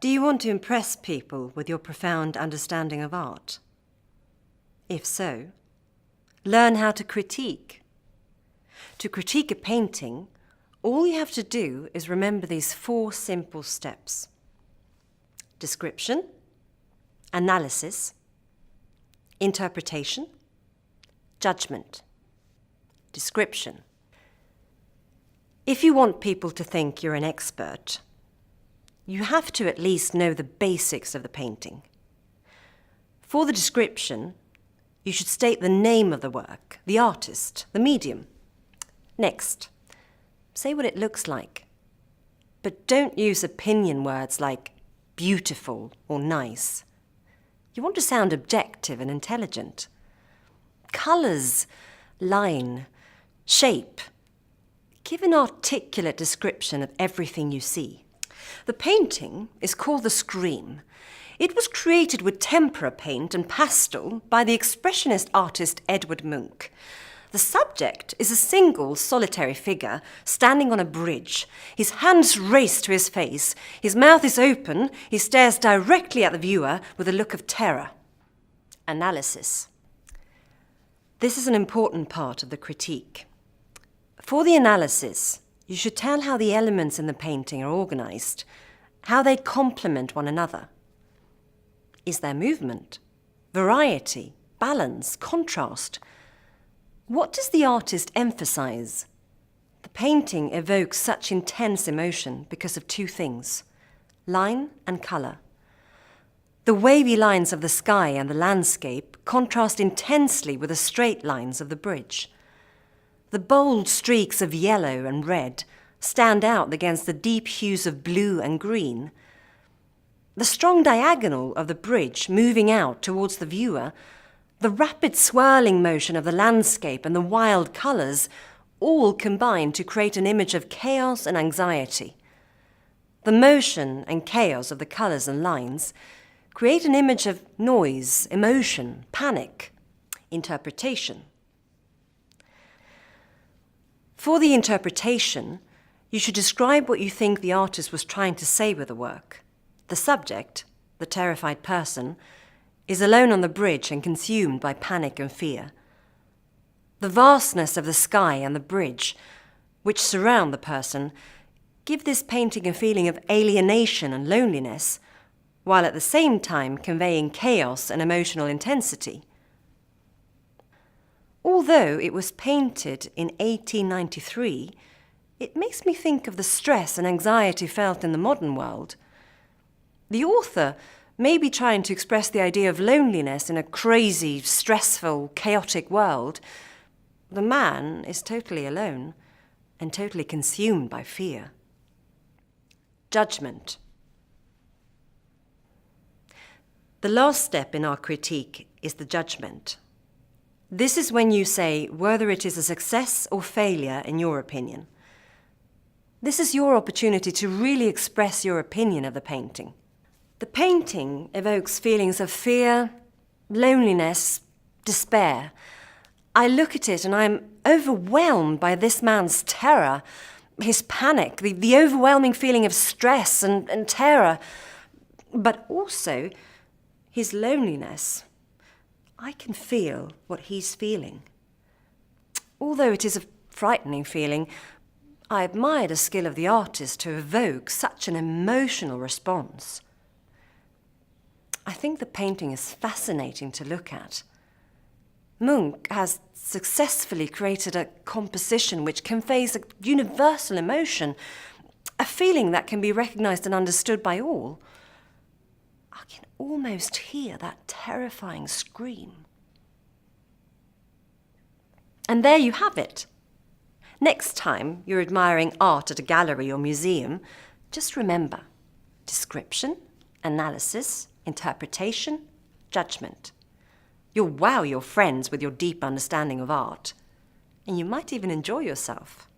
Do you want to impress people with your profound understanding of art? If so, learn how to critique. To critique a painting, all you have to do is remember these 4 simple steps: description, analysis, interpretation, judgment. Description. If you want people to think you're an expert, you have to at least know the basics of the painting. For the description, you should state the name of the work, the artist, the medium. Next, say what it looks like. But don't use opinion words like beautiful or nice. You want to sound objective and intelligent. Colours, line, shape. Give an articulate description of everything you see. The painting is called The Scream. It was created with tempera paint and pastel by the expressionist artist Edward Munch. The subject is a single, solitary figure standing on a bridge. His hands race to his face. His mouth is open. He stares directly at the viewer with a look of terror. Analysis. This is an important part of the critique. For the analysis, you should tell how the elements in the painting are organised, how they complement one another. Is there movement, variety, balance, contrast? What does the artist emphasise? The painting evokes such intense emotion because of 2 things: line and colour. The wavy lines of the sky and the landscape contrast intensely with the straight lines of the bridge. The bold streaks of yellow and red stand out against the deep hues of blue and green. The strong diagonal of the bridge moving out towards the viewer, the rapid swirling motion of the landscape and the wild colours all combine to create an image of chaos and anxiety. The motion and chaos of the colours and lines create an image of noise, emotion, panic, interpretation. For the interpretation, you should describe what you think the artist was trying to say with the work. The subject, the terrified person, is alone on the bridge and consumed by panic and fear. The vastness of the sky and the bridge, which surround the person, give this painting a feeling of alienation and loneliness, while at the same time conveying chaos and emotional intensity. Although it was painted in 1893, it makes me think of the stress and anxiety felt in the modern world. The author may be trying to express the idea of loneliness in a crazy, stressful, chaotic world. The man is totally alone and totally consumed by fear. Judgment. The last step in our critique is the judgment. This is when you say whether it is a success or failure in your opinion. This is your opportunity to really express your opinion of the painting. The painting evokes feelings of fear, loneliness, despair. I look at it and I'm overwhelmed by this man's terror, his panic, the overwhelming feeling of stress and terror, but also his loneliness. I can feel what he's feeling. Although it is a frightening feeling, I admire the skill of the artist to evoke such an emotional response. I think the painting is fascinating to look at. Munch has successfully created a composition which conveys a universal emotion, a feeling that can be recognised and understood by all. I can almost hear that terrifying scream. And there you have it. Next time you're admiring art at a gallery or museum, just remember: description, analysis, interpretation, judgment. You'll wow your friends with your deep understanding of art, and you might even enjoy yourself.